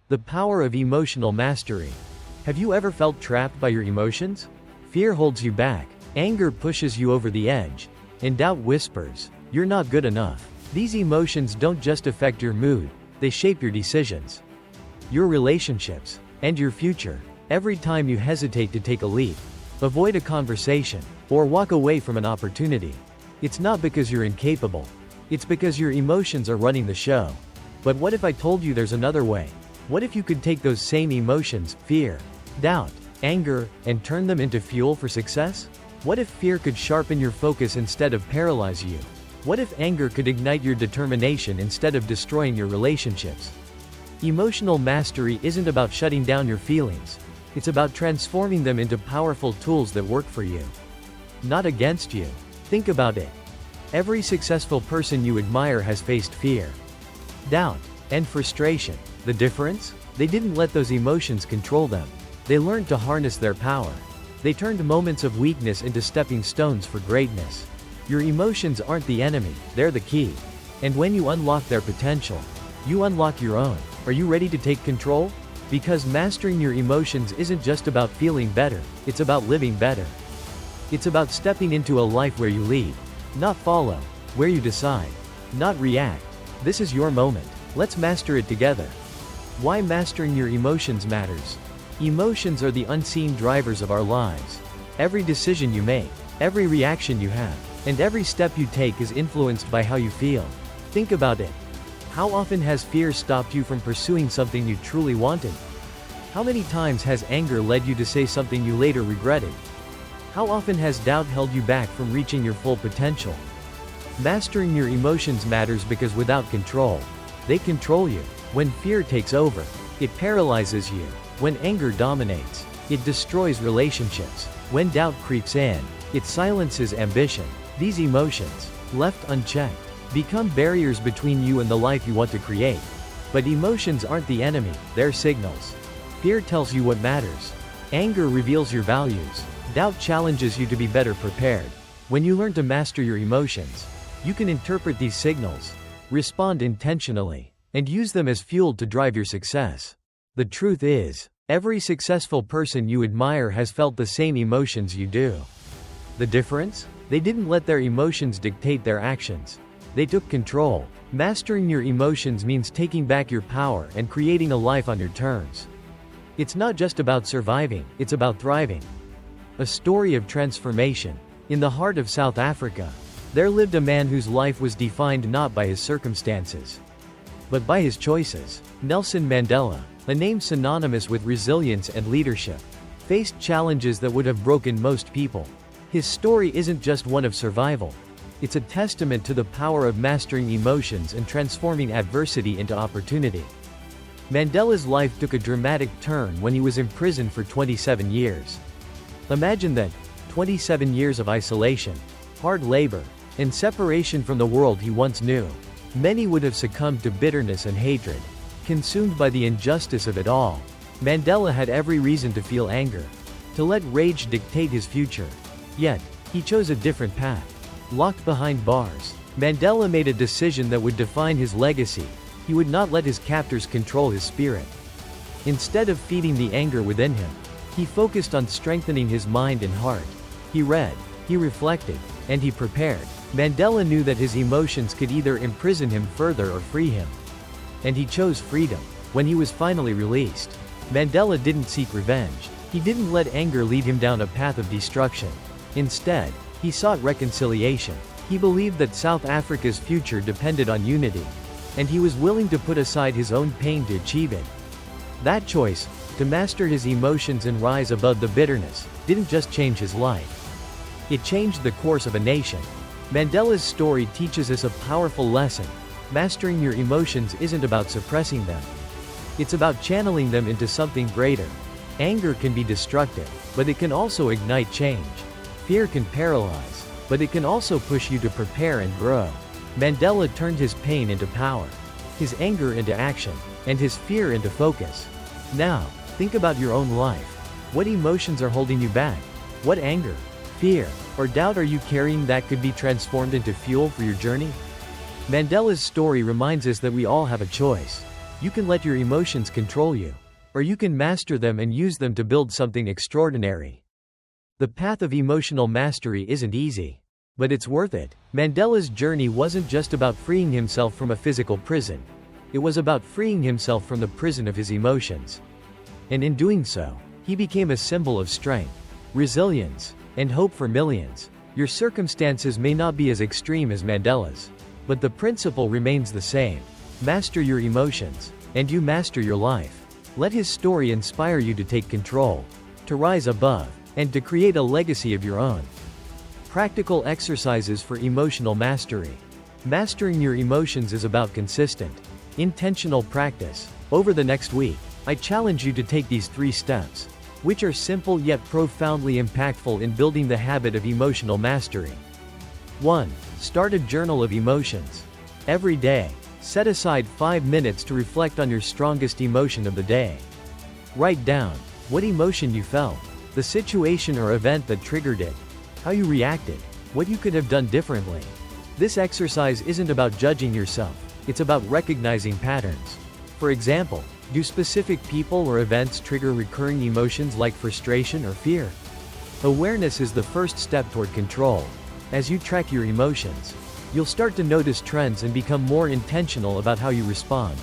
The power of emotional mastery. Have you ever felt trapped by your emotions? Fear holds you back, anger pushes you over the edge, and doubt whispers, "You're not good enough." These emotions don't just affect your mood, they shape your decisions, your relationships, and your future. Every time you hesitate to take a leap, avoid a conversation, or walk away from an opportunity, it's not because you're incapable. It's because your emotions are running the show. But what if I told you there's another way? What if you could take those same emotions, fear, doubt, anger, and turn them into fuel for success? What if fear could sharpen your focus instead of paralyze you? What if anger could ignite your determination instead of destroying your relationships? Emotional mastery isn't about shutting down your feelings. It's about transforming them into powerful tools that work for you, not against you. Think about it. Every successful person you admire has faced fear, doubt, and frustration. The difference? They didn't let those emotions control them. They learned to harness their power. They turned moments of weakness into stepping stones for greatness. Your emotions aren't the enemy, they're the key. And when you unlock their potential, you unlock your own. Are you ready to take control? Because mastering your emotions isn't just about feeling better, it's about living better. It's about stepping into a life where you lead, not follow, where you decide, not react. This is your moment. Let's master it together. Why mastering your emotions matters. Emotions are the unseen drivers of our lives. Every decision you make, every reaction you have, and every step you take is influenced by how you feel. Think about it. How often has fear stopped you from pursuing something you truly wanted? How many times has anger led you to say something you later regretted? How often has doubt held you back from reaching your full potential? Mastering your emotions matters because without control, they control you. When fear takes over, it paralyzes you. When anger dominates, it destroys relationships. When doubt creeps in, it silences ambition. These emotions, left unchecked, become barriers between you and the life you want to create. But emotions aren't the enemy, they're signals. Fear tells you what matters. Anger reveals your values. Doubt challenges you to be better prepared. When you learn to master your emotions, you can interpret these signals, respond intentionally, and use them as fuel to drive your success. The truth is, every successful person you admire has felt the same emotions you do. The difference? They didn't let their emotions dictate their actions. They took control. Mastering your emotions means taking back your power and creating a life on your terms. It's not just about surviving, it's about thriving. A story of transformation. In the heart of South Africa, there lived a man whose life was defined not by his circumstances, but by his choices. Nelson Mandela, a name synonymous with resilience and leadership, faced challenges that would have broken most people. His story isn't just one of survival. It's a testament to the power of mastering emotions and transforming adversity into opportunity. Mandela's life took a dramatic turn when he was imprisoned for 27 years. Imagine that, 27 years of isolation, hard labor, and separation from the world he once knew. Many would have succumbed to bitterness and hatred, consumed by the injustice of it all. Mandela had every reason to feel anger, to let rage dictate his future. Yet, he chose a different path. Locked behind bars, Mandela made a decision that would define his legacy. He would not let his captors control his spirit. Instead of feeding the anger within him, he focused on strengthening his mind and heart. He read, he reflected, and he prepared. Mandela knew that his emotions could either imprison him further or free him. And he chose freedom. When he was finally released, Mandela didn't seek revenge. He didn't let anger lead him down a path of destruction. Instead, he sought reconciliation. He believed that South Africa's future depended on unity, and he was willing to put aside his own pain to achieve it. That choice, to master his emotions and rise above the bitterness, didn't just change his life. It changed the course of a nation. Mandela's story teaches us a powerful lesson. Mastering your emotions isn't about suppressing them. It's about channeling them into something greater. Anger can be destructive, but it can also ignite change. Fear can paralyze, but it can also push you to prepare and grow. Mandela turned his pain into power, his anger into action, and his fear into focus. Now, think about your own life. What emotions are holding you back? What anger, fear, or doubt are you carrying that could be transformed into fuel for your journey? Mandela's story reminds us that we all have a choice. You can let your emotions control you, or you can master them and use them to build something extraordinary. The path of emotional mastery isn't easy, but it's worth it. Mandela's journey wasn't just about freeing himself from a physical prison. It was about freeing himself from the prison of his emotions. And in doing so, he became a symbol of strength, resilience, and hope for millions. Your circumstances may not be as extreme as Mandela's, but the principle remains the same. Master your emotions, and you master your life. Let his story inspire you to take control, to rise above, and to create a legacy of your own. Practical exercises for emotional mastery. Mastering your emotions is about consistent, intentional practice. Over the next week, I challenge you to take these 3 steps, which are simple yet profoundly impactful in building the habit of emotional mastery. 1. Start a journal of emotions. Every day, set aside 5 minutes to reflect on your strongest emotion of the day. Write down what emotion you felt, the situation or event that triggered it, how you reacted, what you could have done differently. This exercise isn't about judging yourself, it's about recognizing patterns. For example, do specific people or events trigger recurring emotions like frustration or fear? Awareness is the first step toward control. As you track your emotions, you'll start to notice trends and become more intentional about how you respond.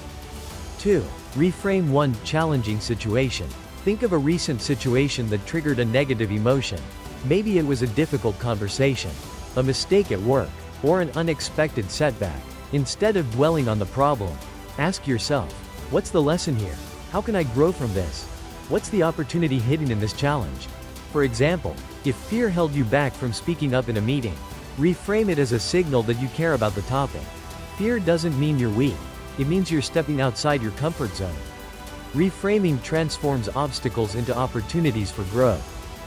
2. Reframe one challenging situation. Think of a recent situation that triggered a negative emotion. Maybe it was a difficult conversation, a mistake at work, or an unexpected setback. Instead of dwelling on the problem, ask yourself, what's the lesson here? How can I grow from this? What's the opportunity hidden in this challenge? For example, if fear held you back from speaking up in a meeting, reframe it as a signal that you care about the topic. Fear doesn't mean you're weak, it means you're stepping outside your comfort zone. Reframing transforms obstacles into opportunities for growth.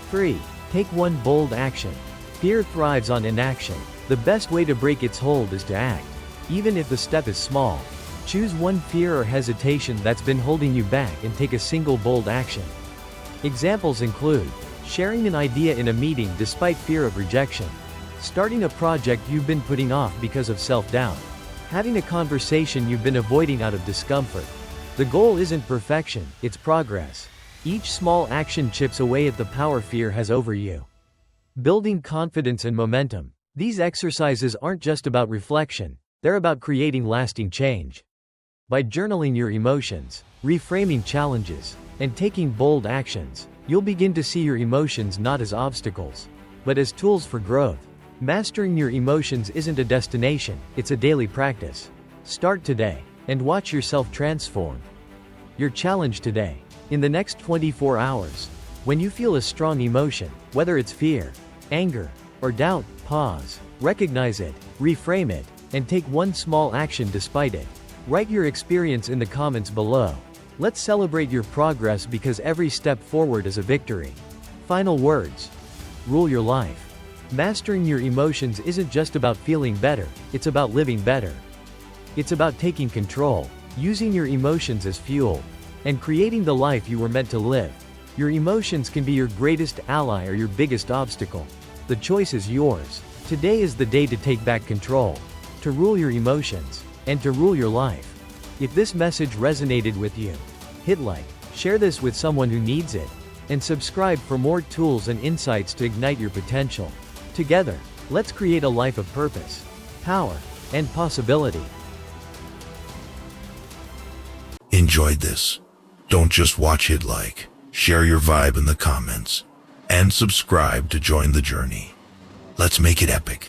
3. Take one bold action. Fear thrives on inaction. The best way to break its hold is to act. Even if the step is small, choose one fear or hesitation that's been holding you back and take a single bold action. Examples include sharing an idea in a meeting despite fear of rejection, starting a project you've been putting off because of self-doubt, having a conversation you've been avoiding out of discomfort. The goal isn't perfection, it's progress. Each small action chips away at the power fear has over you. Building confidence and momentum. These exercises aren't just about reflection, they're about creating lasting change. By journaling your emotions, reframing challenges, and taking bold actions, you'll begin to see your emotions not as obstacles, but as tools for growth. Mastering your emotions isn't a destination, it's a daily practice. Start today, and watch yourself transform. Your challenge today. In the next 24 hours, when you feel a strong emotion, whether it's fear, anger, or doubt, pause, recognize it, reframe it, and take one small action despite it. Write your experience in the comments below. Let's celebrate your progress because every step forward is a victory. Final words. Rule your life. Mastering your emotions isn't just about feeling better, it's about living better. It's about taking control, using your emotions as fuel, and creating the life you were meant to live. Your emotions can be your greatest ally or your biggest obstacle. The choice is yours. Today is the day to take back control, to rule your emotions, and to rule your life. If this message resonated with you, hit like, share this with someone who needs it, and subscribe for more tools and insights to ignite your potential. Together, let's create a life of purpose, power, and possibility. Enjoyed this? Don't just watch, hit like, share your vibe in the comments, and subscribe to join the journey. Let's make it epic.